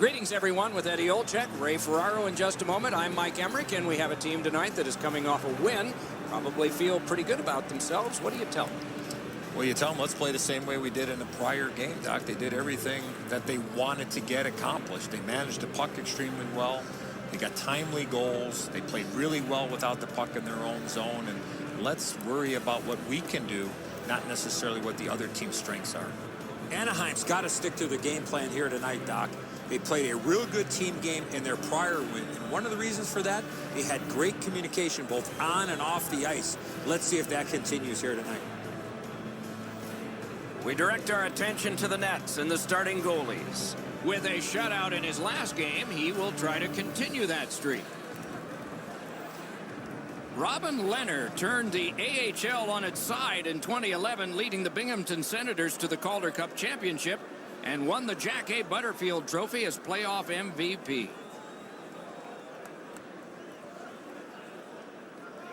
Greetings, everyone, with Eddie Olczyk, Ray Ferraro in just a moment. I'm Mike Emmerich, and we have a team tonight that is coming off a win. Probably feel pretty good about themselves. What do you tell them? Well, you tell them, let's play the same way we did in the prior game, Doc. They did everything that they wanted to get accomplished. They managed the puck extremely well. They got timely goals. They played really well without the puck in their own zone. And let's worry about what we can do, not necessarily what the other team's strengths are. Anaheim's got to stick to the game plan here tonight, Doc. They played a real good team game in their prior win. And one of the reasons for that, they had great communication both on and off the ice. Let's see if that continues here tonight. We direct our attention to the nets and the starting goalies. With a shutout in his last game, he will try to continue that streak. Robin Leonard turned the AHL on its side in 2011, leading the Binghamton Senators to the Calder Cup Championship and won the Jack A. Butterfield Trophy as playoff MVP.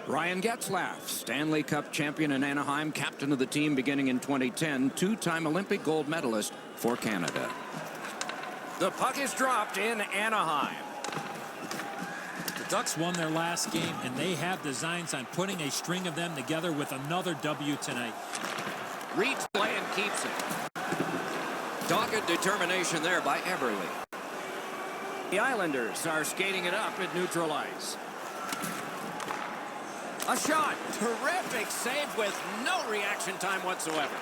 Ryan Getzlaf, Stanley Cup champion in Anaheim, captain of the team beginning in 2010, two-time Olympic gold medalist for Canada. The puck is dropped in Anaheim. The Ducks won their last game, and they have designs on putting a string of them together with another W tonight. Reads play and keeps it. Dogged determination there by Eberle. The Islanders are skating it up at neutral ice. A shot. Terrific save with no reaction time whatsoever.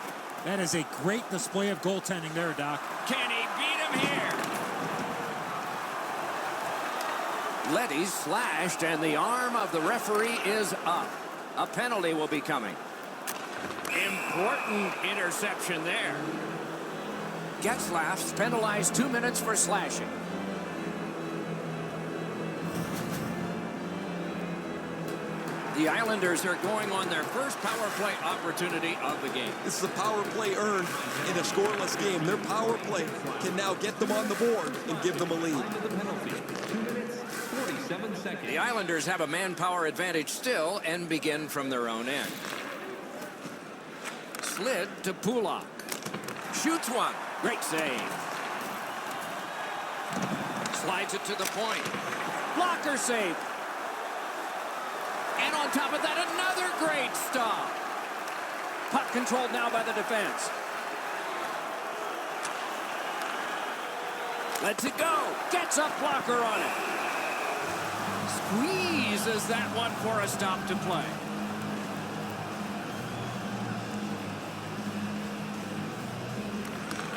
That is a great display of goaltending there, Doc. Can he beat him here? Letty's slashed, and the arm of the referee is up. A penalty will be coming. Important interception there. Getzlaf's penalized 2 minutes for slashing. The Islanders are going on their first power play opportunity of the game. This is a power play earned in a scoreless game. Their power play can now get them on the board and give them a lead. 2 minutes, 47 seconds. The Islanders have a manpower advantage still and begin from their own end. Slid to Pulak. Shoots one. Great save. Slides it to the point. Blocker save. And on top of that, another great stop. Puck controlled now by the defense. Lets it go. Gets a blocker on it. Squeezes that one for a stop to play.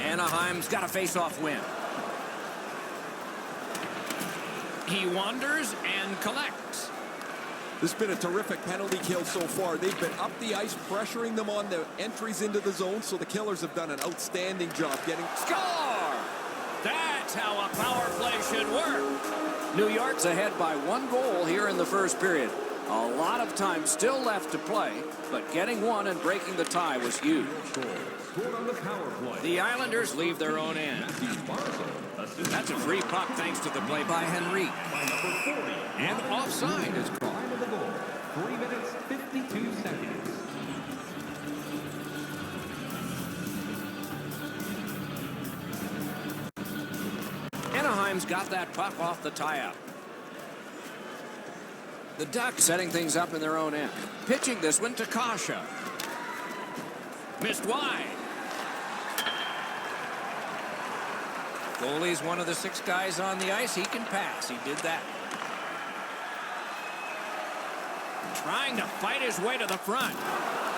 Anaheim's got a face-off win. He wanders and collects. This has been a terrific penalty kill so far. They've been up the ice, pressuring them on the entries into the zone, so the Killers have done an outstanding job getting... Score! That's how a power play should work. New York's ahead by 1 goal here in the first period. A lot of time still left to play, but getting one and breaking the tie was huge. The Islanders leave their own end. That's a free puck thanks to the play by Henry. And offside is called. 3 minutes, 52 seconds. Anaheim's got that puck off the tie-up. The Ducks setting things up in their own end. Pitching this one to Kasha. Missed wide. Goalie's one of the 6 guys on the ice. He can pass. He did that. Trying to fight his way to the front.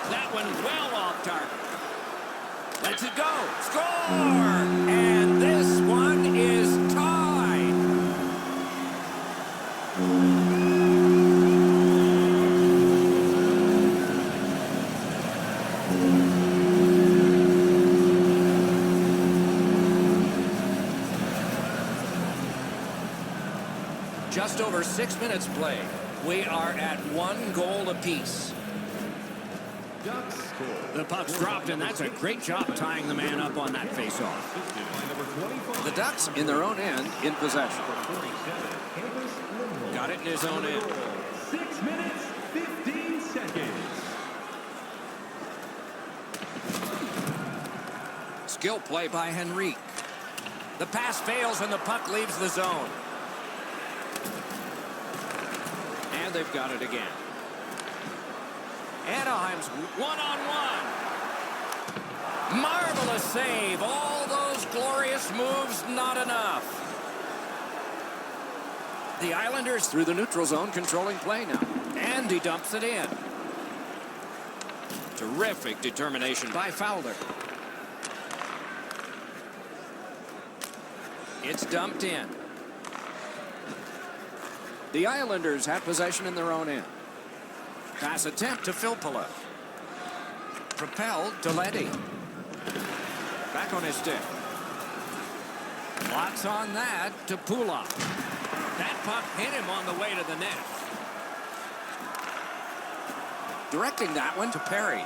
That one well off target. Lets it go. Score! And this one is tied. Just over 6 minutes played. We are at 1 goal apiece. The puck's dropped, and that's a great job tying the man up on that faceoff. The Ducks in their own end in possession. Got it in his own end. 6 minutes, 15 seconds. Skill play by Henrique. The pass fails and the puck leaves the zone. And they've got it again. Anaheim's one-on-one. Marvelous save. All those glorious moves, not enough. The Islanders through the neutral zone, controlling play now. And he dumps it in. Terrific determination by Fowler. It's dumped in. The Islanders have possession in their own end. Pass attempt to Filppula. Propelled to Leddy. Back on his stick. Lots on that to Pulak. That puck hit him on the way to the net. Directing that one to Perry.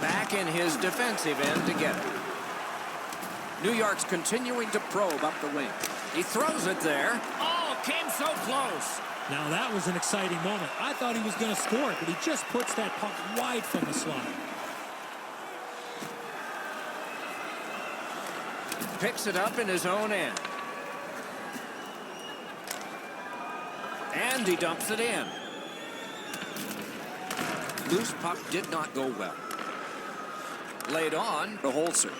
Back in his defensive end to get it. New York's continuing to probe up the wing. He throws it there. Oh, came so close. Now that was an exciting moment. I thought he was going to score it, but he just puts that puck wide from the slot. Picks it up in his own end. And he dumps it in. Loose puck did not go well. Laid on to Holzer.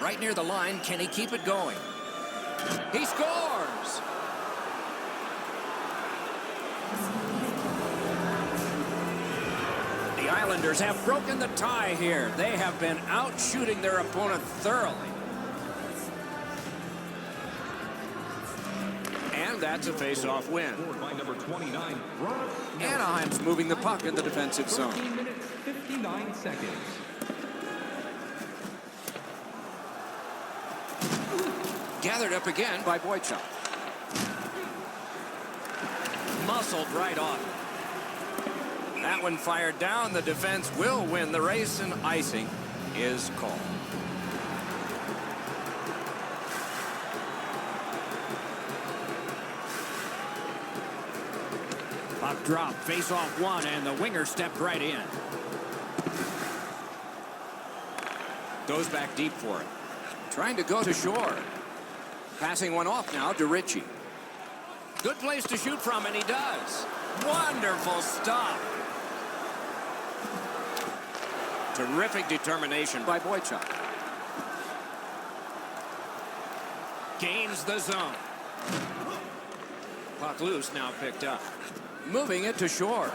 Right near the line, can he keep it going? He scores! The Islanders have broken the tie here. They have been out shooting their opponent thoroughly. And that's a face-off win. By number 29, Anaheim's moving the puck in the defensive zone. 13 minutes, 59 seconds. Gathered up again by Boychuk. Muscled right on. That one fired down. The defense will win the race, and icing is called. Puck drop, face off one, and the winger stepped right in. Goes back deep for it. Trying to go to shore. Passing one off now to Ritchie. Good place to shoot from, and he does. Wonderful stop. Terrific determination by Boychuk. Gains the zone. Puck loose, now picked up. Moving it to shore.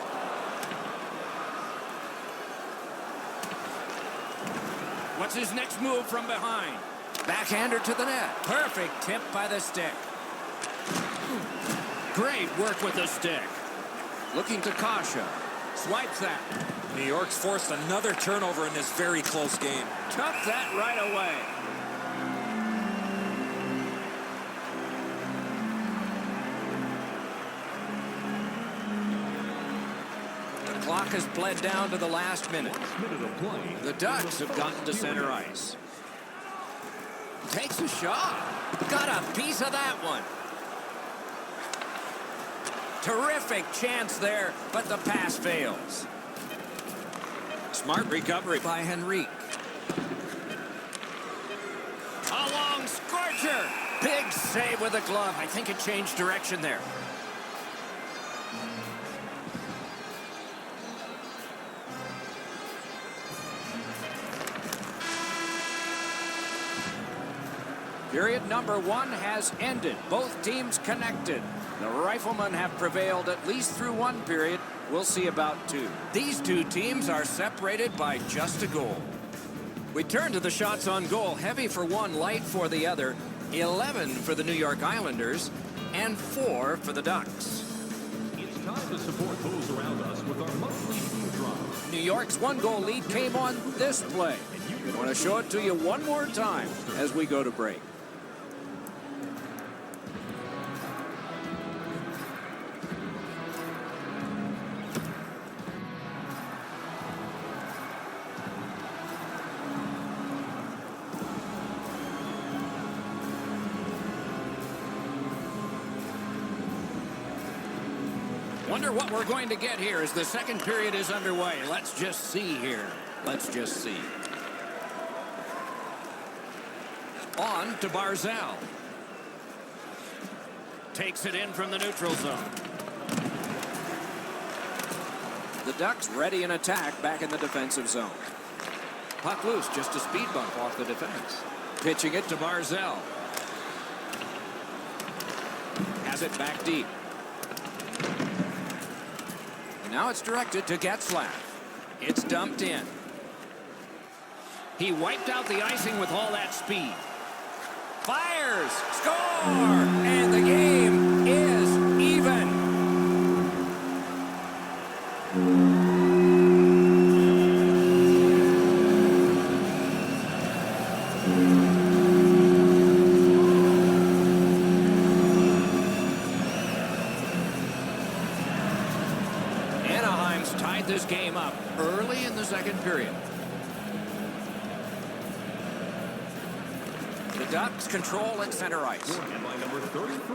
What's his next move from behind? Backhander to the net. Perfect tip by the stick. Great work with the stick. Looking to Kasha. Swipes that. New York's forced another turnover in this very close game. Took that right away. The clock has bled down to the last minute. Minute of play. The Ducks have gotten to center ice. Takes a shot. Got a piece of that one. Terrific chance there, but the pass fails. Smart recovery by Henrique. A long scorcher. Big save with a glove. I think it changed direction there. Period number one has ended. Both teams connected. The Riflemen have prevailed at least through one period. We'll see about two. These two teams are separated by just a goal. We turn to the shots on goal. Heavy for one, light for the other. 11 for the New York Islanders and 4 for the Ducks. It's time to support those around us with our monthly food drive. New York's one-goal lead came on this play. I want to show it to you one more time as we go to break. Wonder what we're going to get here as the second period is underway. Let's just see here. Let's just see. On to Barzal. Takes it in from the neutral zone. The Ducks ready in attack back in the defensive zone. Puck loose, just a speed bump off the defense. Pitching it to Barzal. Has it back deep. And now it's directed to Getzlaf. It's dumped in. He wiped out the icing with all that speed. Fires! Score! And the game is even. Anaheim's tied this game up early in the second period. The Ducks control at center ice.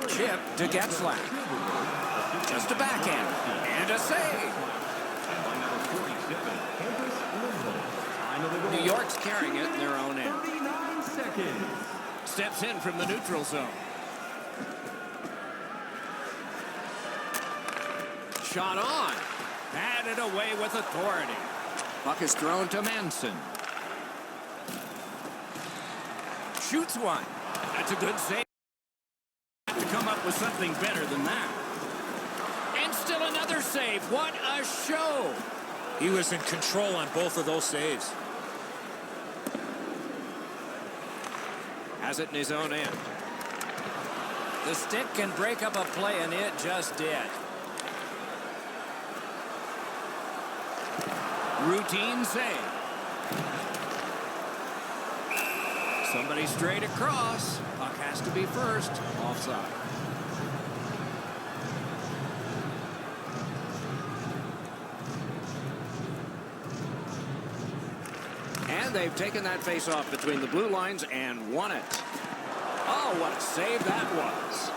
Chip to Getzlaf. Just a backhand. And a save. New York's carrying it in their own end. Steps in from the neutral zone. Shot on. Batted away with authority. Puck is thrown to Manson. Shoots one. That's a good save. To come up with something better than that. And still another save. What a show. He was in control on both of those saves. Has it in his own end. The stick can break up a play, and it just did. Routine save. Somebody straight across. Puck has to be first. Offside. And they've taken that face-off between the blue lines and won it. Oh, what a save that was.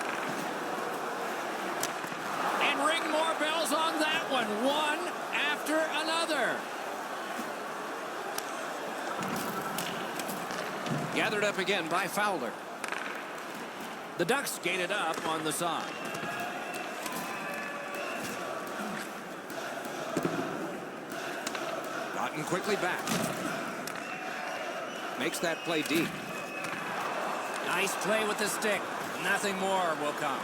And ring more bells on that one. One after another. Gathered up again by Fowler. The Ducks skated up on the side. Gotten quickly back. Makes that play deep. Nice play with the stick. Nothing more will come.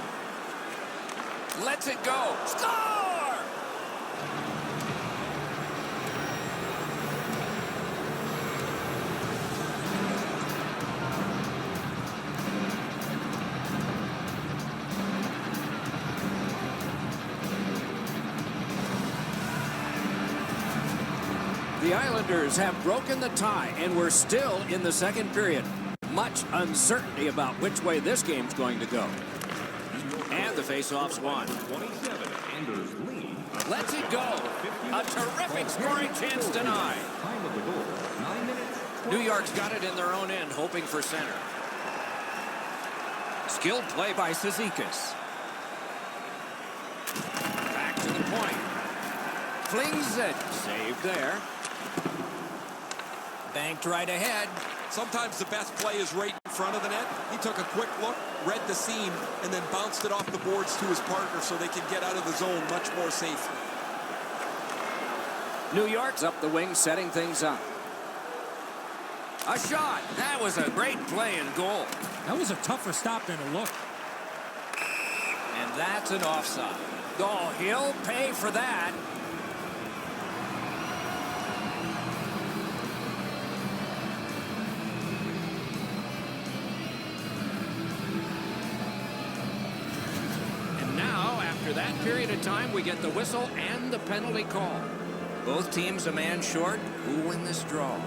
Lets it go. Score! The Islanders have broken the tie, and we're still in the second period. Much uncertainty about which way this game's going to go. And the faceoff's won. Lets it go. A terrific scoring chance denied. New York's got it in their own end, hoping for center. Skilled play by Cizikas. Back to the point. Flings it. Saved there. Banked right ahead. Sometimes the best play is right in front of the net. He took a quick look, read the seam, and then bounced it off the boards to his partner so they can get out of the zone much more safely. New York's up the wing, setting things up. A shot. That was a great play and goal. That was a tougher stop than it looked. And that's an offside. Oh, he'll pay for that. After that period of time, we get the whistle and the penalty call. Both teams a man short. Who win this draw?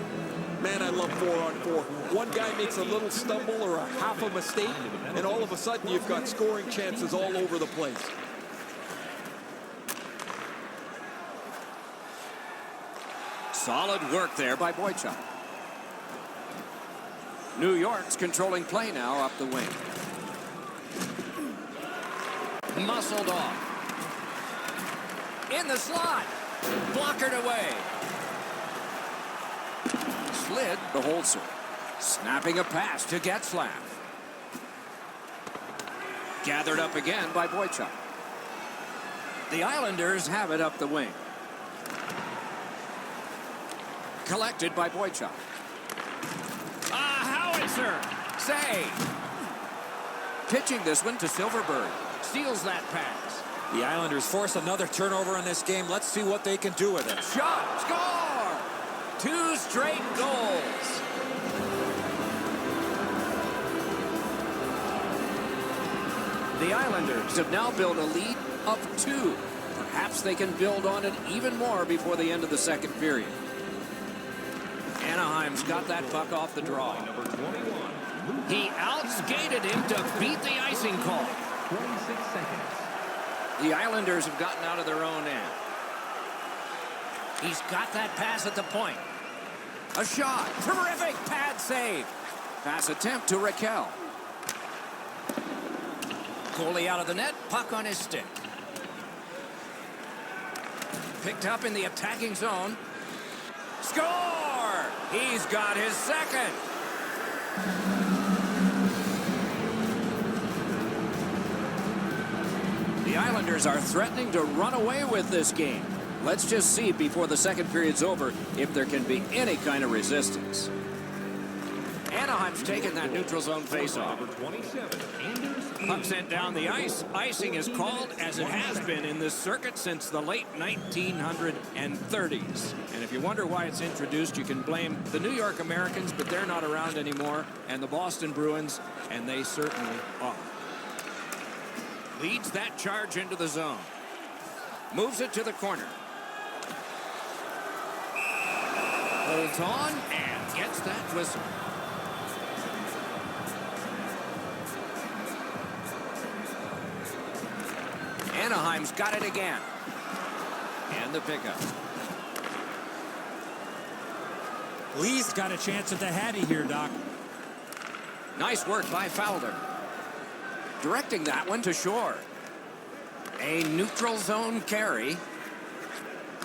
Man, I love 4-on-4. One guy makes a little stumble or a half a mistake, and all of a sudden you've got scoring chances all over the place. Solid work there by Boychuk. New York's controlling play now up the wing. Muscled off. In the slot. Blockered away. Slid the Holzer. Snapping a pass to Getzlaff. Gathered up again by Boychuk. The Islanders have it up the wing. Collected by Boychuk. Howitzer! Save! Pitching this one to Silverberg. Steals that pass. The Islanders force another turnover in this game. Let's see what they can do with it. Shot! Score! 2 straight goals. The Islanders have now built a lead of 2. Perhaps they can build on it even more before the end of the second period. Anaheim's got that puck off the draw. Number 21. He outskated him to beat the icing call. 26 seconds. The Islanders have gotten out of their own end. He's got that pass at the point. A shot. Terrific pad save. Pass attempt to Raquel. Goalie out of the net. Puck on his stick. Picked up in the attacking zone. Score! He's got his second. The Islanders are threatening to run away with this game. Let's just see before the second period's over if there can be any kind of resistance. Anaheim's taken that neutral zone faceoff. Number 27. Anders. Puck sent down the ice. Icing is called as it has been in this circuit since the late 1930s. And if you wonder why it's introduced, you can blame the New York Americans, but they're not around anymore, and the Boston Bruins, and they certainly are. Leads that charge into the zone. Moves it to the corner. Holds on and gets that whistle. Anaheim's got it again. And the pickup. Lee's got a chance at the Hattie here, Doc. Nice work by Fowler. Directing that one to Shore. A neutral zone carry.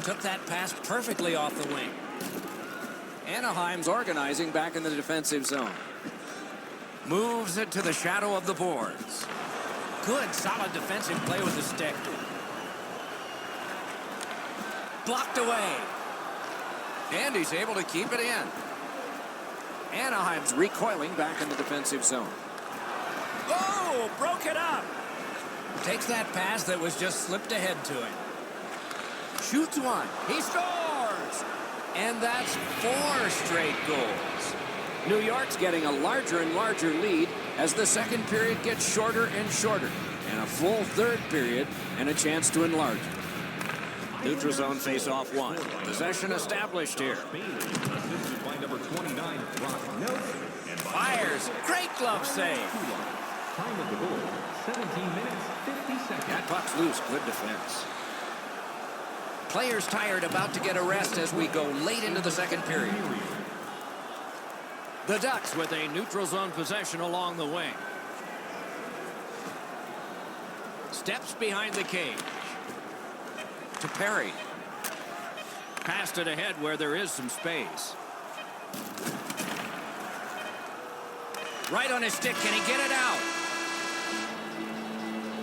Took that pass perfectly off the wing. Anaheim's organizing back in the defensive zone. Moves it to the shadow of the boards. Good, solid defensive play with the stick. Blocked away. And he's able to keep it in. Anaheim's recoiling back in the defensive zone. Oh, broke it up. Takes that pass that was just slipped ahead to him. Shoots one. He scores! And that's 4 straight goals. New York's getting a larger and larger lead as the second period gets shorter and shorter. And a full third period and a chance to enlarge it. Neutral zone face-off 1. Possession established here. Assisted by number 29, Brock Nelson. And Fires. Great glove save. time of the goal, 17 minutes, 50 seconds. That puck's loose. Good defense. Players tired, about to get a rest as we go late into the second period. The Ducks with a neutral zone possession along the wing. Steps behind the cage. To Perry. Passed it ahead where there is some space. Right on his stick. Can he get it out?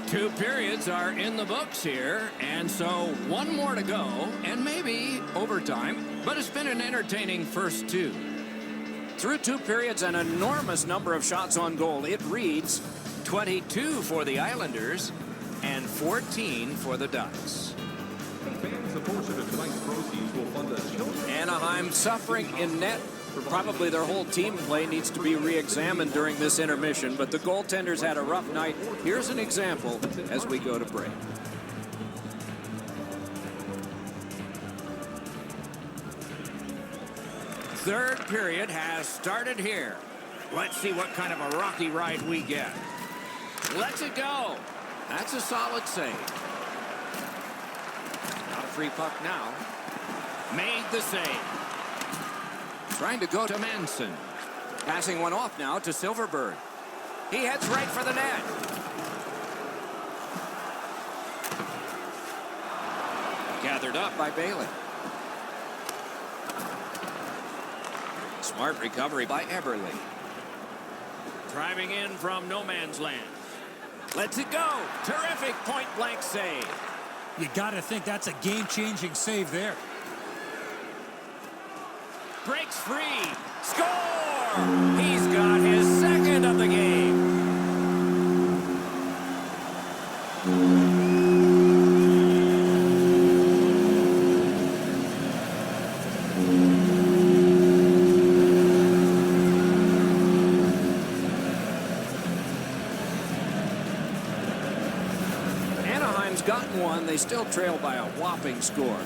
2 periods are in the books here, and so 1 more to go, and maybe overtime, but it's been an entertaining first 2. Through 2 periods, an enormous number of shots on goal. It reads 22 for the Islanders and 14 for the Ducks. Fans, a portion of tonight's proceeds will fund a children's... Anaheim suffering in net. Probably their whole team play needs to be re-examined during this intermission, but the goaltenders had a rough night. Here's an example as we go to break. Third period has started here. Let's see what kind of a rocky ride we get. Lets it go. That's a solid save. Not a free puck now. Made the save. Trying to go to Manson. Passing one off now to Silverberg. He heads right for the net. Gathered up by Bailey. Smart recovery by Eberle. Driving in from no man's land. Lets it go. Terrific point-blank save. You got to think that's a game-changing save there. Breaks free. Score! He's got his second of the game. Gotten one, they still trail by a whopping score.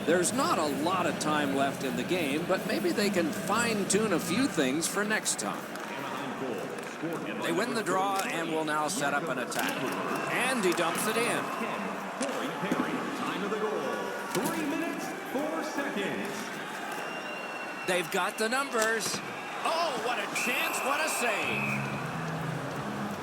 There's not a lot of time left in the game, but maybe they can fine-tune a few things for next time. They win the draw and will now set up an attack. And he dumps it in. Time of the goal, 3 minutes, 4 seconds. They've got the numbers. Oh, what a chance, what a save.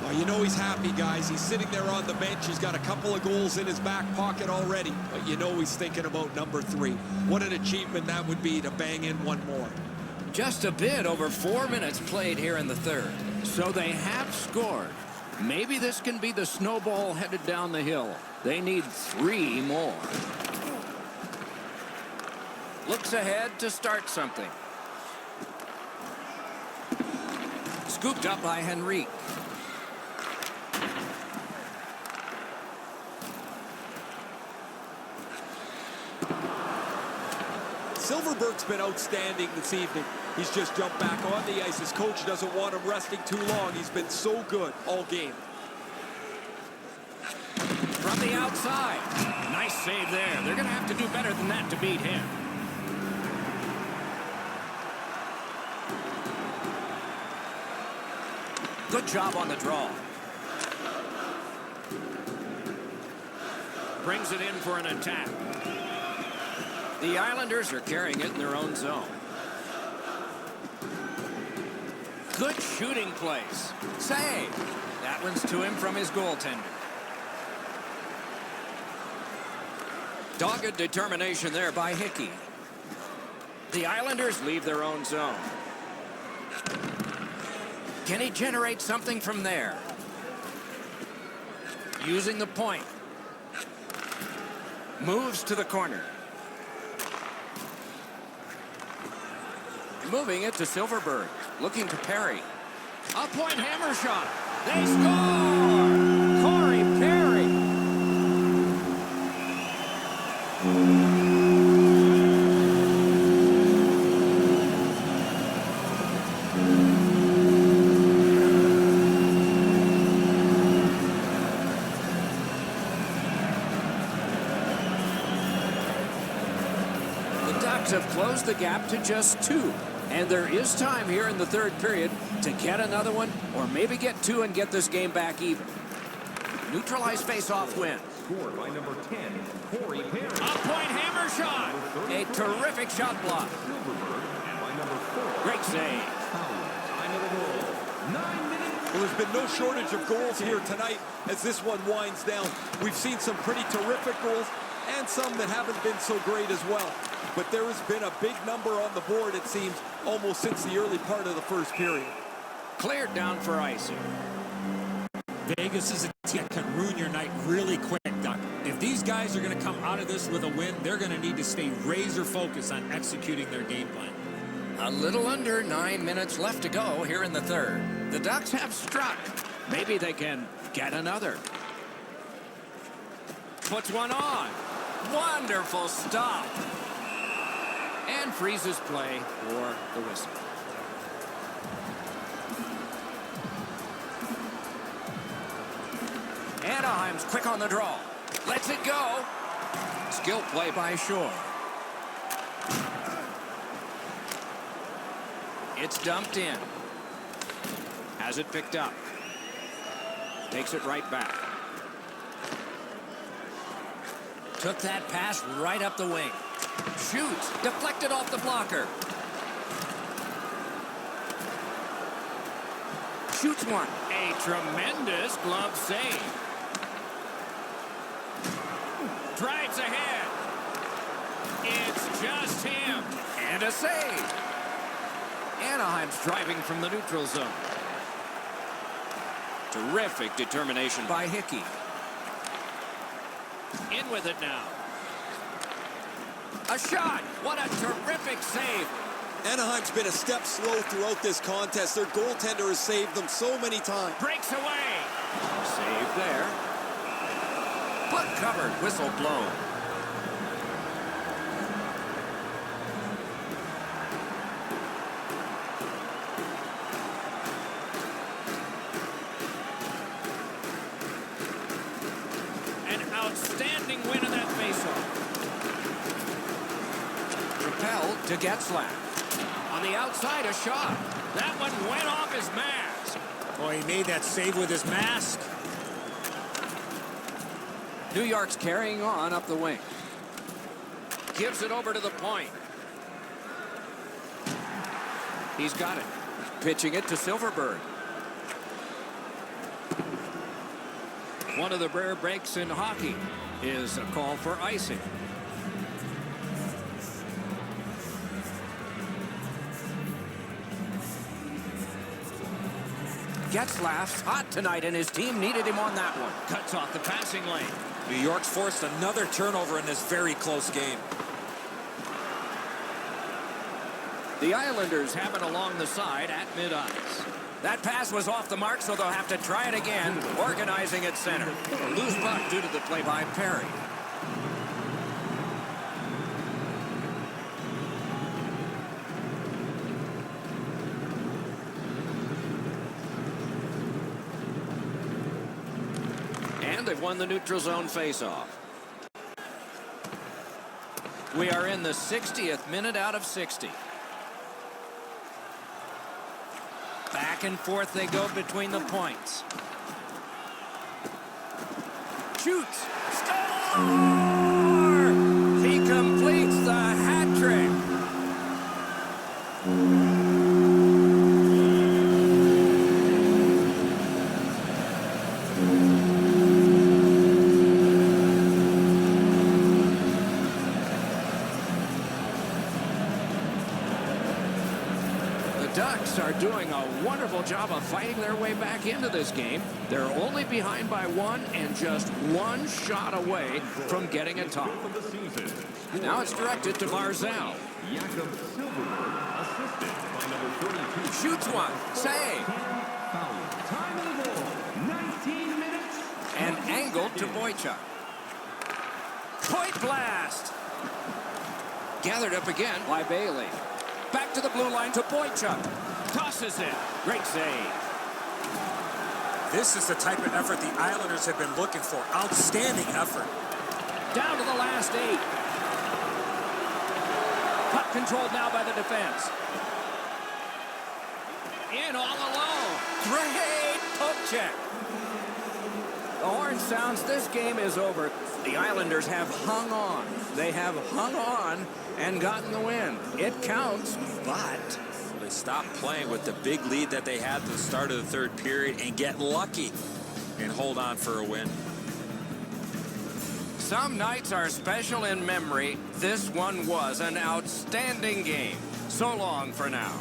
Well, you know he's happy, guys. He's sitting there on the bench. He's got a couple of goals in his back pocket already. But you know he's thinking about number 3. What an achievement that would be to bang in one more. Just a bit over 4 minutes played here in the third. So they have scored. Maybe this can be the snowball headed down the hill. They need 3 more. Looks ahead to start something. Scooped up by Henrique. Silverberg's been outstanding this evening. He's just jumped back on the ice. His coach doesn't want him resting too long. He's been so good all game. From the outside. Nice save there. They're going to have to do better than that to beat him. Good job on the draw. Brings it in for an attack. The Islanders are carrying it in their own zone. Good shooting place. Save. That one's to him from his goaltender. Dogged determination there by Hickey. The Islanders leave their own zone. Can he generate something from there? Using the point. Moves to the corner. Moving it to Silverberg. Looking to Perry. A point hammer shot. They score! Corey Perry. The Ducks have closed the gap to just 2. And there is time here in the third period to get another one or maybe get 2 and get this game back even. Neutralized face-off win. Scored by number 10, Corey Perry. A point hammer shot. A terrific shot block. Silverberg, and by number 4. Great save. Time of the goal, 9 minutes. Well, there's been no shortage of goals here tonight as this one winds down. We've seen some pretty terrific goals and some that haven't been so great as well. But there has been a big number on the board, it seems, almost since the early part of the first period. Cleared down for icing. Vegas is a team that can ruin your night really quick, Doc. If these guys are going to come out of this with a win, they're going to need to stay razor focused on executing their game plan. A little under 9 minutes left to go here in the third. The Ducks have struck. Maybe they can get another. Puts one on. Wonderful stop. And freezes play for the whistle. Anaheim's quick on the draw. Lets it go. Skill play by Shore. It's dumped in. Has it picked up. Takes it right back. Took that pass right up the wing. Shoots. Deflected off the blocker. Shoots one. A tremendous glove save. Drives ahead. It's just him. And a save. Anaheim's driving from the neutral zone. Terrific determination by Hickey. In with it now. A shot. What a terrific save. Anaheim's been a step slow throughout this contest. Their goaltender has saved them so many times. Breaks away. Save there. Puck covered. Whistle blown. Outstanding win in that faceoff. Propelled to Getzlaf. On the outside, a shot. That one went off his mask. Boy, he made that save with his mask. New York's carrying on up the wing. Gives it over to the point. He's got it. Pitching it to Silverberg. One of the rare breaks in hockey is a call for icing. Getzlaf's hot tonight, and his team needed him on that one. Cuts off the passing lane. New York's forced another turnover in this very close game. The Islanders have it along the side at mid-ice. That pass was off the mark, so they'll have to try it again, organizing at center. A loose puck due to the play by Perry. And they've won the neutral zone faceoff. We are in the 60th minute out of 60. Back and forth they go between the points. Shoots. Score! He completes the hat trick. Ducks are doing a wonderful job of fighting their way back into this game. They're only behind by one and just one shot away from getting a tie. Now it's directed to Barzal. Shoots one. Save. And angled to Boychuk. Point blast. Gathered up again by Bailey. Back to the blue line to Boychuk. Tosses it. Great save. This is the type of effort the Islanders have been looking for. Outstanding effort. Down to the last 8. Puck controlled now by the defense. In all alone. Great poke check. The horn sounds. This game is over. The Islanders have hung on. They have hung on and gotten the win. It counts, but they stopped playing with the big lead that they had at the start of the third period and get lucky and hold on for a win. Some nights are special in memory. This one was an outstanding game. So long for now.